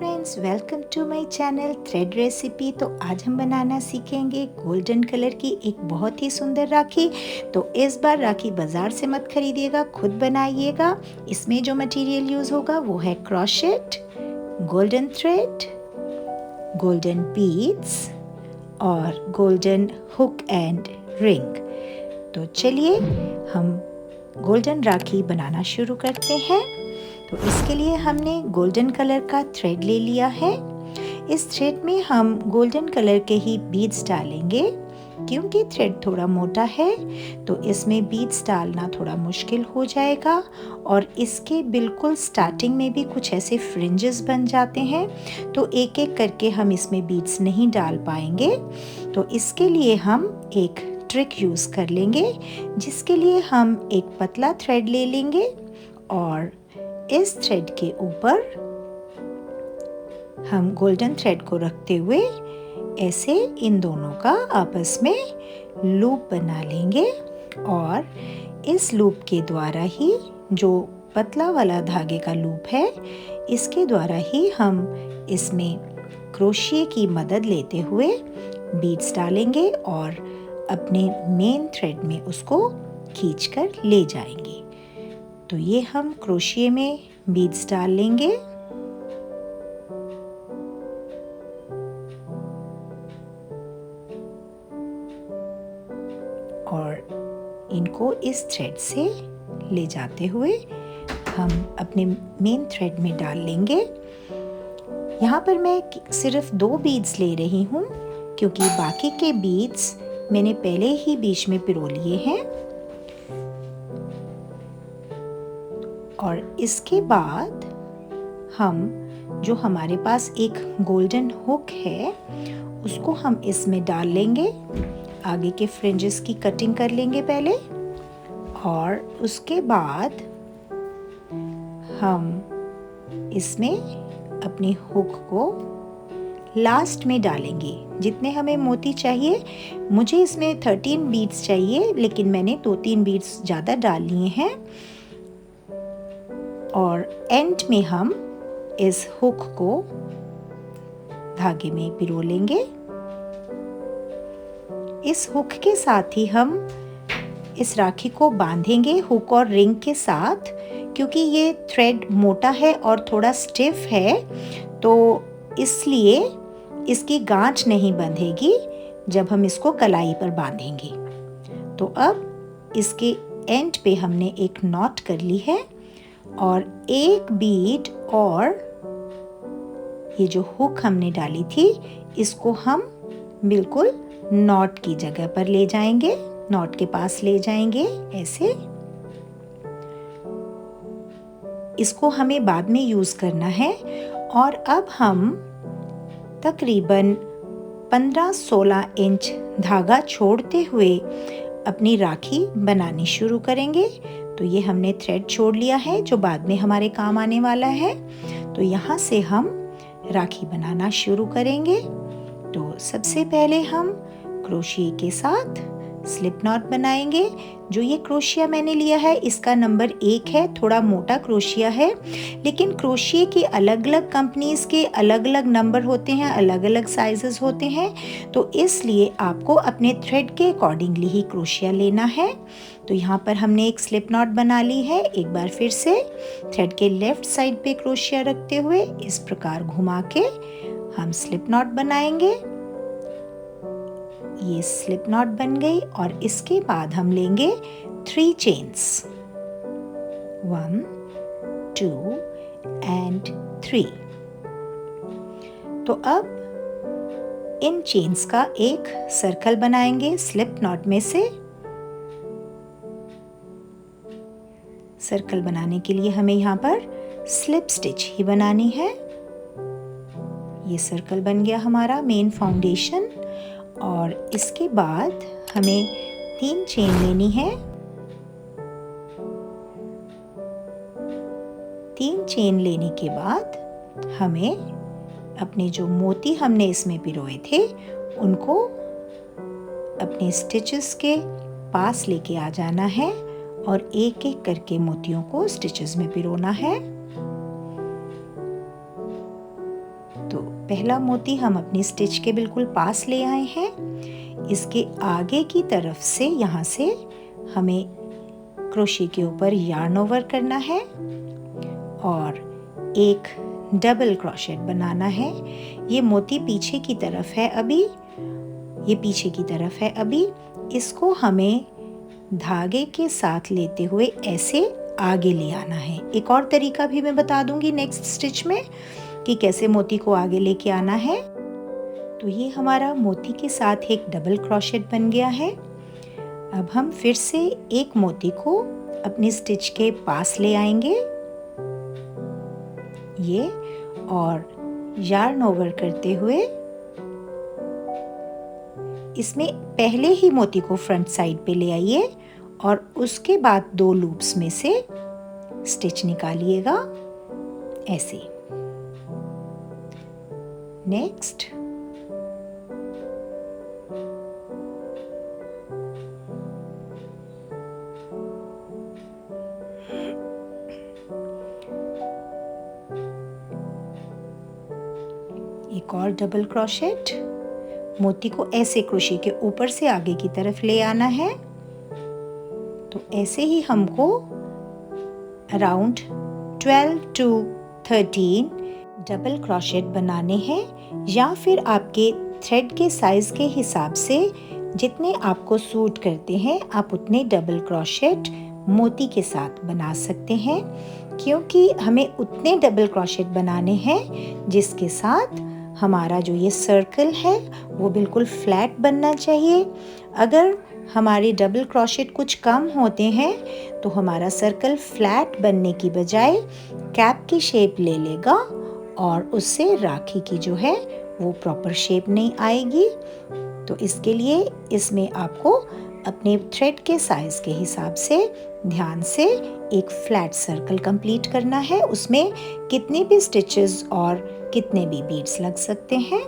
Friends, welcome to my channel thread recipe. तो आज हम बनाना सीखेंगे गोल्डन कलर की एक बहुत ही सुंदर राखी। तो इस बार राखी बाज़ार से मत खरीदिएगा, खुद बनाइएगा। इसमें जो मटेरियल यूज़ होगा वो है crochet, golden thread, golden beads और गोल्डन हुक एंड रिंग। तो चलिए हम गोल्डन राखी बनाना शुरू करते हैं। तो इसके लिए हमने गोल्डन कलर का थ्रेड ले लिया है। इस थ्रेड में हम गोल्डन कलर के ही बीड्स डालेंगे। क्योंकि थ्रेड थोड़ा मोटा है तो इसमें बीड्स डालना थोड़ा मुश्किल हो जाएगा और इसके बिल्कुल स्टार्टिंग में भी कुछ ऐसे फ्रिंजेस बन जाते हैं, तो एक एक करके हम इसमें बीड्स नहीं डाल पाएंगे। तो इसके लिए हम एक ट्रिक यूज़ कर लेंगे, जिसके लिए हम एक पतला थ्रेड ले लेंगे और इस थ्रेड के ऊपर हम गोल्डन थ्रेड को रखते हुए ऐसे इन दोनों का आपस में लूप बना लेंगे और इस लूप के द्वारा ही, जो पतला वाला धागे का लूप है, इसके द्वारा ही हम इसमें क्रोशिए की मदद लेते हुए बीड्स डालेंगे और अपने मेन थ्रेड में उसको खींचकर ले जाएंगे। तो ये हम क्रोशिए में बीड्स डाल लेंगे और इनको इस थ्रेड से ले जाते हुए हम अपने मेन थ्रेड में डाल लेंगे। यहाँ पर मैं सिर्फ 2 बीड्स ले रही हूँ, क्योंकि बाकी के बीड्स मैंने पहले ही बीच में पिरो लिए हैं। और इसके बाद हम जो हमारे पास एक गोल्डन हुक है उसको हम इसमें डाल लेंगे। आगे के फ्रिंजेस की कटिंग कर लेंगे पहले और उसके बाद हम इसमें अपनी हुक को लास्ट में डालेंगे। जितने हमें मोती चाहिए, मुझे इसमें 13 बीड्स चाहिए, लेकिन मैंने 2-3 बीड्स ज़्यादा डाल लिए हैं। और एंड में हम इस हुक को धागे में पिरो लेंगे। इस हुक के साथ ही हम इस राखी को बांधेंगे हुक और रिंग के साथ। क्योंकि ये थ्रेड मोटा है और थोड़ा स्टिफ है, तो इसलिए इसकी गांठ नहीं बंधेगी जब हम इसको कलाई पर बांधेंगे। तो अब इसके एंड पे हमने एक नॉट कर ली है और एक बीड और ये जो हुक हमने डाली थी इसको हम बिल्कुल नॉट की जगह पर ले जाएंगे, नॉट के पास ले जाएंगे ऐसे। इसको हमें बाद में यूज़ करना है। और अब हम तकरीबन 15-16 इंच धागा छोड़ते हुए अपनी राखी बनानी शुरू करेंगे। तो ये हमने थ्रेड छोड़ लिया है जो बाद में हमारे काम आने वाला है। तो यहाँ से हम राखी बनाना शुरू करेंगे। तो सबसे पहले हम क्रोशिया के साथ स्लिप नॉट बनाएंगे। जो ये क्रोशिया मैंने लिया है इसका नंबर 1 है, थोड़ा मोटा क्रोशिया है, लेकिन क्रोशिया की अलग अलग कंपनीज के अलग अलग नंबर होते हैं, अलग अलग साइजेस होते हैं। तो इसलिए आपको अपने थ्रेड के अकॉर्डिंगली ही क्रोशिया लेना है। तो यहाँ पर हमने एक स्लिप नॉट बना ली है। एक बार फिर से थ्रेड के लेफ्ट साइड पे क्रोशिया रखते हुए इस प्रकार घुमा के हम स्लिप नॉट बनाएंगे। ये स्लिप नॉट बन गई और इसके बाद हम लेंगे 3 चेन्स, 1 2 एंड 3। तो अब इन चेन्स का एक सर्कल बनाएंगे स्लिप नॉट में से। सर्कल बनाने के लिए हमें यहाँ पर स्लिप स्टिच ही बनानी है। ये सर्कल बन गया हमारा मेन फाउंडेशन। और इसके बाद हमें 3 चेन लेनी है। 3 चेन लेने के बाद हमें अपने जो मोती हमने इसमें पिरोए थे उनको अपने स्टिचेस के पास लेके आ जाना है और एक एक करके मोतियों को स्टिचेस में पिरोना है। पहला मोती हम अपनी स्टिच के बिल्कुल पास ले आए हैं। इसके आगे की तरफ से यहाँ से हमें क्रोशे के ऊपर यार्न ओवर करना है और एक डबल क्रोशेट बनाना है। ये मोती पीछे की तरफ है अभी, ये पीछे की तरफ है अभी। इसको हमें धागे के साथ लेते हुए ऐसे आगे ले आना है। एक और तरीका भी मैं बता दूंगी नेक्स्ट स्टिच में कि कैसे मोती को आगे लेके आना है। तो ये हमारा मोती के साथ एक डबल क्रोशेट बन गया है। अब हम फिर से एक मोती को अपनी स्टिच के पास ले आएंगे ये, और यार्न ओवर करते हुए इसमें पहले ही मोती को फ्रंट साइड पे ले आइए और उसके बाद 2 लूप्स में से स्टिच निकालिएगा ऐसे। नेक्स्ट एक और डबल क्रोशेट, मोती को ऐसे क्रोशे के ऊपर से आगे की तरफ ले आना है। तो ऐसे ही हमको अराउंड 12 to 13 डबल क्रोशेट बनाने हैं, या फिर आपके थ्रेड के साइज के हिसाब से जितने आपको सूट करते हैं आप उतने डबल क्रोशेट मोती के साथ बना सकते हैं, क्योंकि हमें उतने डबल क्रोशेट बनाने हैं जिसके साथ हमारा जो ये सर्कल है वो बिल्कुल फ्लैट बनना चाहिए। अगर हमारे डबल क्रोशेट कुछ कम होते हैं तो हमारा सर्कल फ्लैट बनने की बजाय कैप की शेप ले लेगा और उससे राखी की जो है वो प्रॉपर शेप नहीं आएगी। तो इसके लिए इसमें आपको अपने थ्रेड के साइज के हिसाब से ध्यान से एक फ्लैट सर्कल कंप्लीट करना है। उसमें कितने भी स्टिचेस और कितने भी बीड्स लग सकते हैं।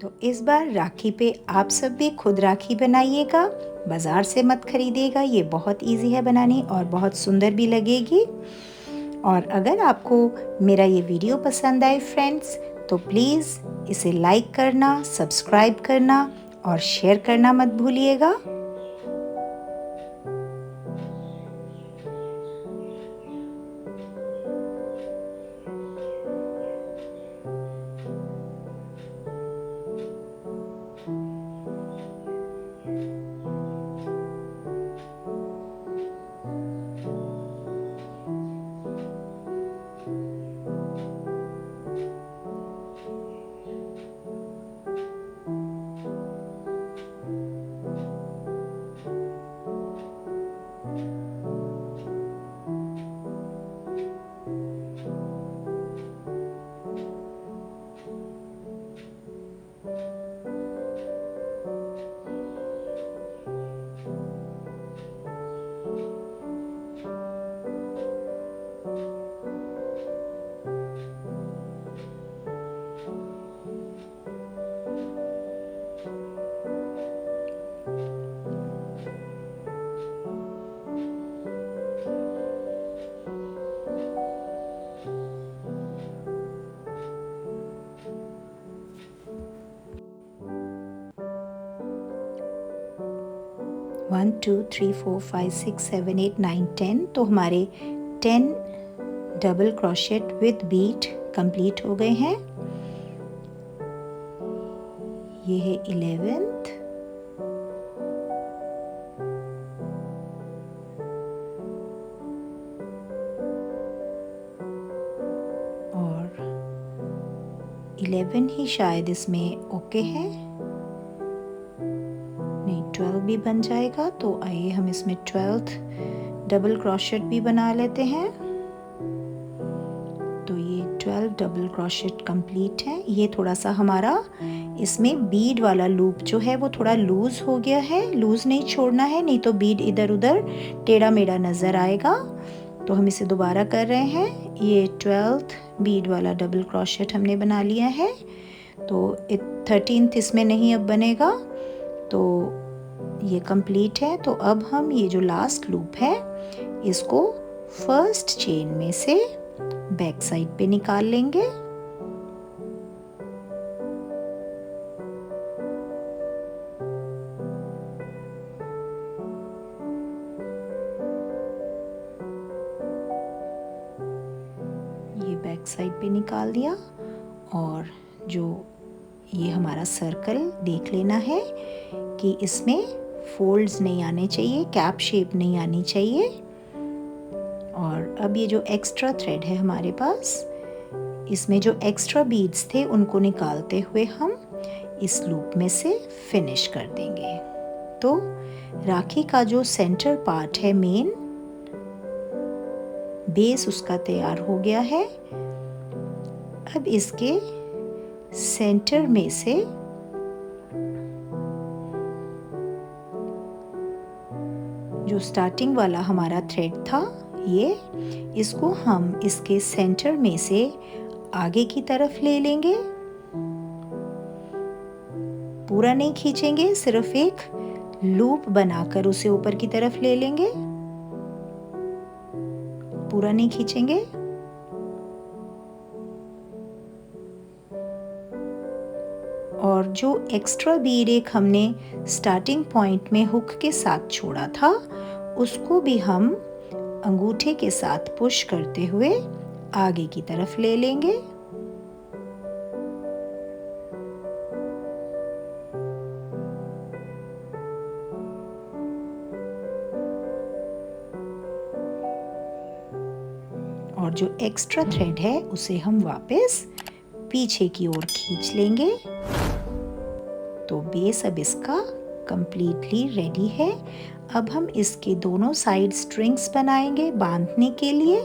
तो इस बार राखी पे आप सब भी खुद राखी बनाइएगा, बाजार से मत खरीदिएगा। ये बहुत इजी है बनानी और बहुत सुंदर भी लगेगी। और अगर आपको मेरा ये वीडियो पसंद आए फ्रेंड्स, तो प्लीज़ इसे लाइक करना, सब्सक्राइब करना और शेयर करना मत भूलिएगा। वन 2 3 4 5 6 7 8 9 10, तो हमारे 10 double crochet with beat complete हो गए हैं। ये है 11th, और 11 ही शायद इसमें ओके है, नहीं 12 भी बन जाएगा। तो आइए हम इसमें 12th डबल क्रोशेट भी बना लेते हैं। तो ये 12 डबल क्रोशेट कंप्लीट है। ये थोड़ा सा हमारा इसमें बीड वाला लूप जो है वो थोड़ा लूज हो गया है, लूज नहीं छोड़ना है, नहीं तो बीड इधर उधर टेढ़ा मेढ़ा नज़र आएगा। तो हम इसे दोबारा कर रहे हैं। ये 12th बीड वाला डबल क्रोशेट हमने बना लिया है। तो 13th इसमें नहीं अब बनेगा, तो ये कंप्लीट है। तो अब हम ये जो लास्ट लूप है इसको फर्स्ट चेन में से बैक साइड पे निकाल लेंगे। ये बैक साइड पे निकाल दिया और जो ये हमारा सर्कल देख लेना है कि इसमें फोल्ड्स नहीं आने चाहिए, कैप शेप नहीं आनी चाहिए। और अब ये जो एक्स्ट्रा थ्रेड है हमारे पास, इसमें जो एक्स्ट्रा बीड्स थे उनको निकालते हुए हम इस लूप में से फिनिश कर देंगे। तो राखी का जो सेंटर पार्ट है, मेन बेस उसका तैयार हो गया है। अब इसके सेंटर में से जो स्टार्टिंग वाला हमारा थ्रेड था, इसको हम इसके सेंटर में से आगे की तरफ ले लेंगे। पूरा नहीं खींचेंगे, सिर्फ एक लूप बनाकर उसे ऊपर की तरफ ले लेंगे, पूरा नहीं खींचेंगे। और जो एक्स्ट्रा बीड एक हमने स्टार्टिंग पॉइंट में हुक के साथ छोड़ा था, उसको भी हम अंगूठे के साथ पुश करते हुए आगे की तरफ ले लेंगे। और जो एक्स्ट्रा थ्रेड है उसे हम वापस पीछे की ओर खींच लेंगे। तो बेस अब इसका कंप्लीटली रेडी है। अब हम इसके दोनों साइड स्ट्रिंग्स बनाएंगे बांधने के लिए।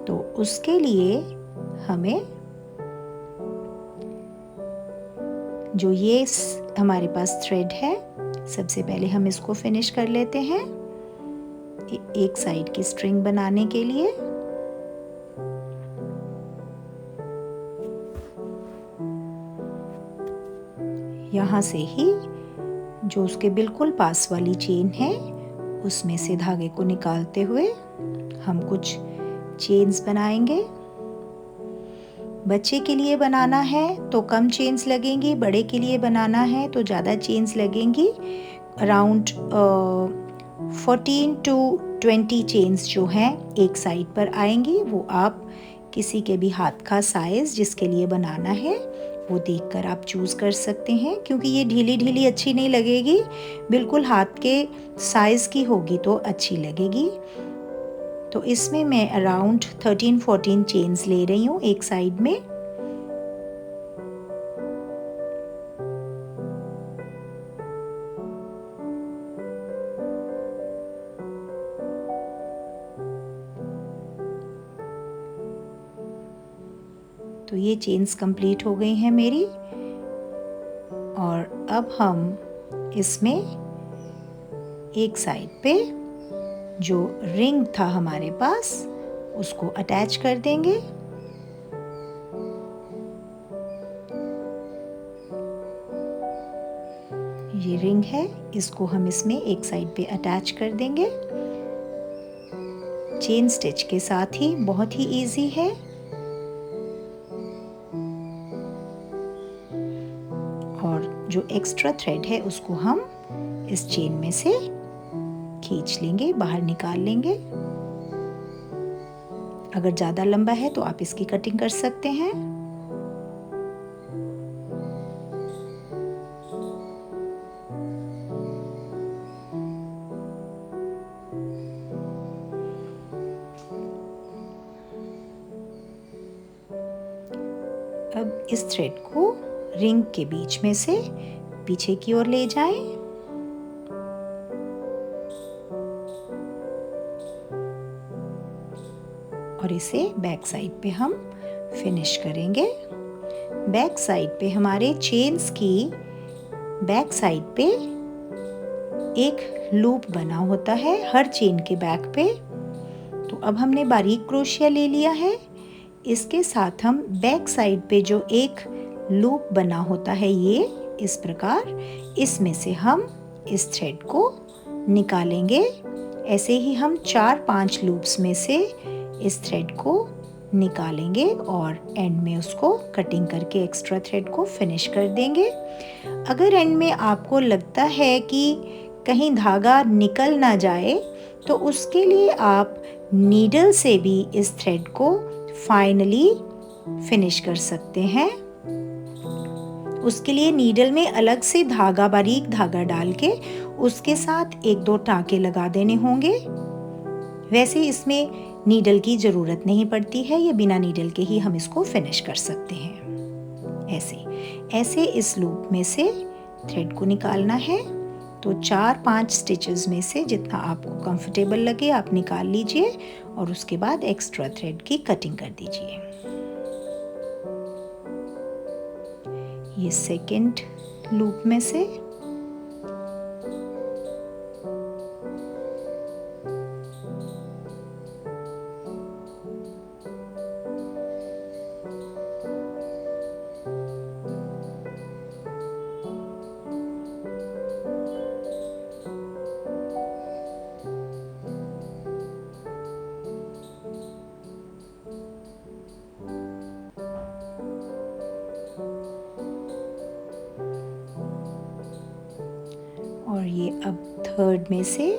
तो उसके लिए हमें जो ये हमारे पास थ्रेड है, सबसे पहले हम इसको फिनिश कर लेते हैं एक साइड की स्ट्रिंग बनाने के लिए। यहाँ से ही जो उसके बिल्कुल पास वाली चेन है उसमें से धागे को निकालते हुए हम कुछ चेन्स बनाएंगे। बच्चे के लिए बनाना है तो कम चेन्स लगेंगी, बड़े के लिए बनाना है तो ज़्यादा चेन्स लगेंगी। अराउंड 14 to 20 चेन्स जो हैं एक साइड पर आएंगी। वो आप किसी के भी हाथ का साइज़ जिसके लिए बनाना है वो देखकर आप चूज़ कर सकते हैं, क्योंकि ये ढीली ढीली अच्छी नहीं लगेगी, बिल्कुल हाथ के साइज़ की होगी तो अच्छी लगेगी। तो इसमें मैं अराउंड 13-14 चेन्स ले रही हूँ एक साइड में। तो ये चेन्स कंप्लीट हो गई हैं मेरी। और अब हम इसमें एक साइड पे जो रिंग था हमारे पास उसको अटैच कर देंगे। ये रिंग है, इसको हम इसमें एक साइड पे अटैच कर देंगे चेन स्टिच के साथ ही। बहुत ही इजी है। और जो एक्स्ट्रा थ्रेड है उसको हम इस चेन में से खींच लेंगे, बाहर निकाल लेंगे। अगर ज़्यादा लंबा है तो आप इसकी कटिंग कर सकते हैं। अब इस थ्रेड को रिंग के बीच में से पीछे की ओर ले जाएं। और इसे बैक साइड पे हम फिनिश करेंगे। बैक साइड पे हमारे चेन्स की बैक साइड पे एक लूप बना होता है हर चेन के बैक पे। तो अब हमने बारीक क्रोशिया ले लिया है, इसके साथ हम बैक साइड पे जो एक लूप बना होता है ये इस प्रकार, इसमें से हम इस थ्रेड को निकालेंगे ऐसे ही हम 4-5 लूप्स में से इस थ्रेड को निकालेंगे और एंड में उसको कटिंग करके एक्स्ट्रा थ्रेड को फिनिश कर देंगे। अगर एंड में आपको लगता है कि कहीं धागा निकल ना जाए तो उसके लिए आप नीडल से भी इस थ्रेड को फाइनली फिनिश कर सकते हैं। उसके लिए नीडल में अलग से धागा, बारीक धागा डाल के उसके साथ 1-2 टांके लगा देने होंगे। वैसे इसमें नीडल की ज़रूरत नहीं पड़ती है, ये बिना नीडल के ही हम इसको फिनिश कर सकते हैं। ऐसे इस लूप में से थ्रेड को निकालना है। तो 4-5 स्टिचेस में से जितना आपको कंफर्टेबल लगे आप निकाल लीजिए और उसके बाद एक्स्ट्रा थ्रेड की कटिंग कर दीजिए। ये सेकंड लूप में से और ये अब थर्ड में से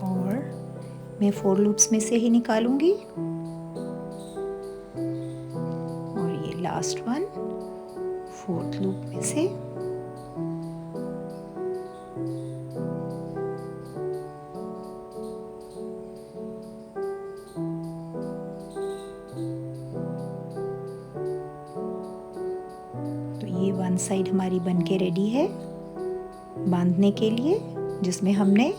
और मैं 4 लूप्स में से ही निकालूंगी और ये लास्ट वन 4th लूप में से। ये वन साइड हमारी बनके रेडी है बांधने के लिए, जिसमें हमने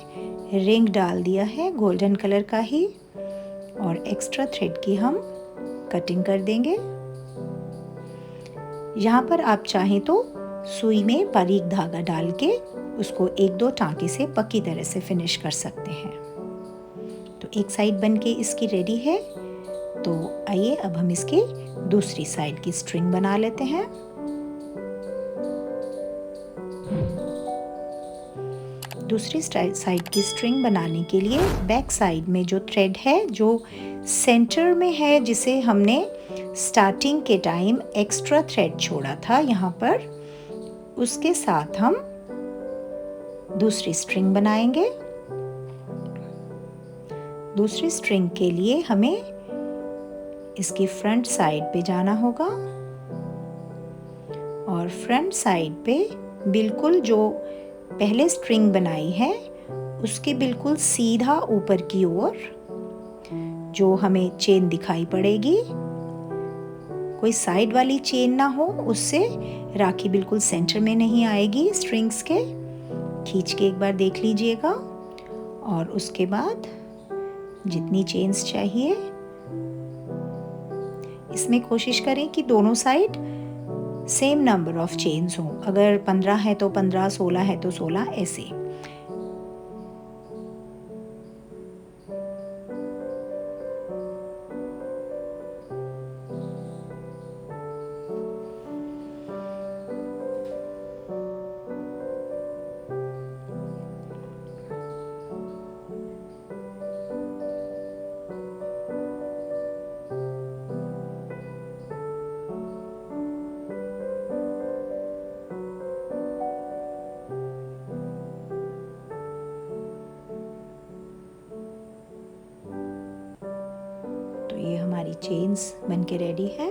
रिंग डाल दिया है गोल्डन कलर का ही और एक्स्ट्रा थ्रेड की हम कटिंग कर देंगे। यहाँ पर आप चाहें तो सुई में बारीक धागा डाल के उसको 1-2 टांके से पक्की तरह से फिनिश कर सकते हैं। तो एक साइड बनके इसकी रेडी है। तो आइए अब हम इसकी दूसरी साइड की स्ट्रिंग बना लेते हैं। दूसरी साइड की स्ट्रिंग बनाने के लिए बैक साइड में जो थ्रेड है जो सेंटर में है, जिसे हमने स्टार्टिंग के टाइम एक्स्ट्रा थ्रेड छोड़ा था यहाँ पर, उसके साथ हम दूसरी स्ट्रिंग बनाएंगे। दूसरी स्ट्रिंग के लिए हमें इसकी फ्रंट साइड पे जाना होगा और फ्रंट साइड पे बिल्कुल जो पहले स्ट्रिंग बनाई है उसके बिल्कुल सीधा ऊपर की ओर जो हमें चेन दिखाई पड़ेगी, कोई साइड वाली चेन ना हो, उससे राखी बिल्कुल सेंटर में नहीं आएगी स्ट्रिंग्स के। खींच के एक बार देख लीजिएगा और उसके बाद जितनी चेन्स चाहिए इसमें कोशिश करें कि दोनों side same number of chains हो। अगर 15 है तो 15, 16 है तो 16, ऐसे। ये हमारी चेन्स बनके रेडी है।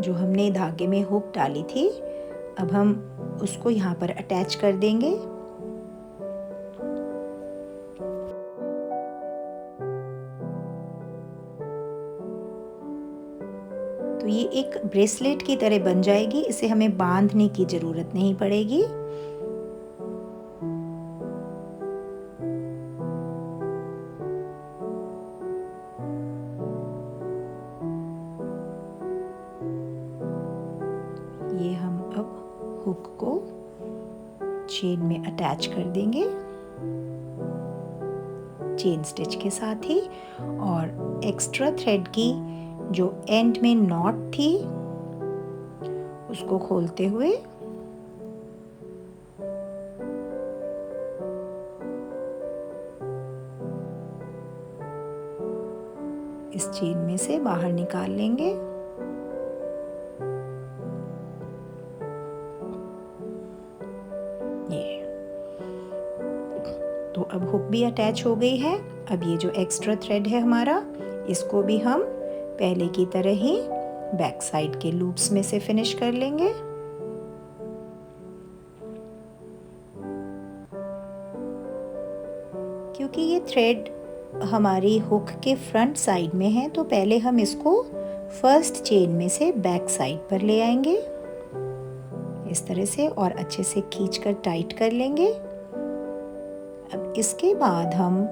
जो हमने धागे में हुक डाली थी, अब हम उसको यहाँ पर अटैच कर देंगे। तो ये एक ब्रेसलेट की तरह बन जाएगी, इसे हमें बांधने की जरूरत नहीं पड़ेगी। ये हम अब हुक को चेन में अटैच कर देंगे चेन स्टिच के साथ ही, और एक्स्ट्रा थ्रेड की जो एंड में नॉट थी उसको खोलते हुए इस चेन में से बाहर निकाल लेंगे। ये तो अब हुक भी अटैच हो गई है। अब ये जो एक्स्ट्रा थ्रेड है हमारा, इसको भी हम पहले की तरह ही बैक साइड के लूप्स में से फिनिश कर लेंगे। क्योंकि ये थ्रेड हमारी हुक के फ्रंट साइड में है, तो पहले हम इसको फर्स्ट चेन में से बैक साइड पर ले आएंगे इस तरह से, और अच्छे से खींचकर टाइट कर लेंगे। अब इसके बाद हम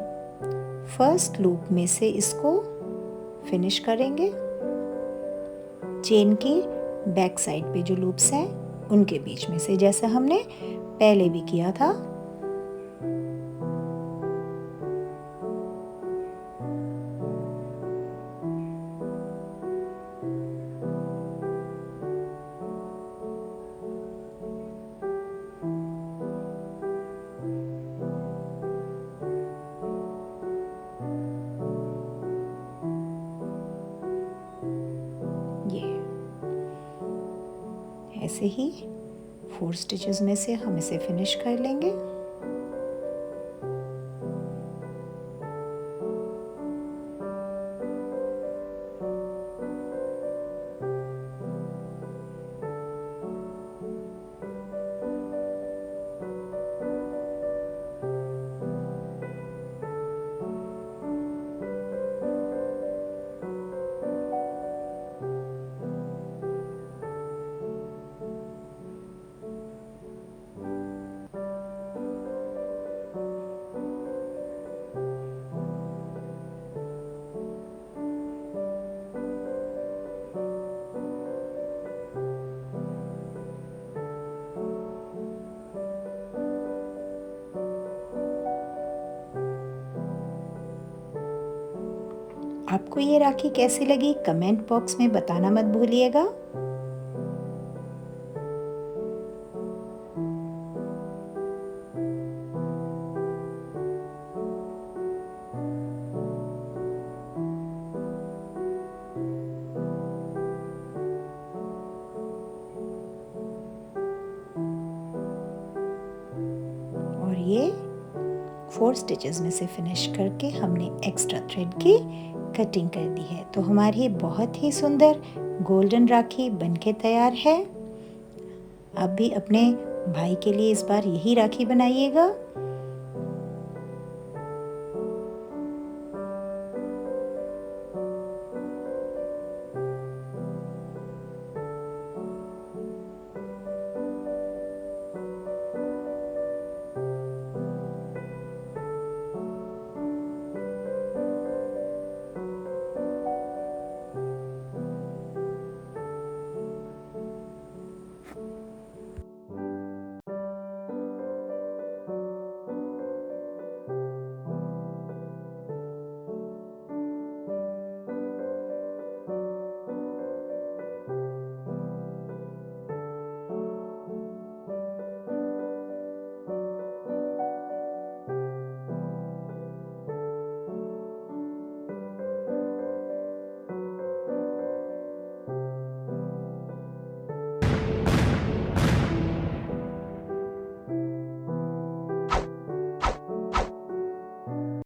फर्स्ट लूप में से इसको फिनिश करेंगे। चेन की बैक साइड पे जो लूप्स हैं उनके बीच में से, जैसा हमने पहले भी किया था। ऐसे ही 4 स्टिचेस में से हम इसे फिनिश कर लेंगे। आपको ये राखी कैसी लगी कमेंट बॉक्स में बताना मत भूलिएगा। और ये 4 स्टिचेस में से फिनिश करके हमने एक्स्ट्रा थ्रेड की कटिंग कर दी है। तो हमारी बहुत ही सुंदर गोल्डन राखी बनके तैयार है। आप भी अपने भाई के लिए इस बार यही राखी बनाइएगा।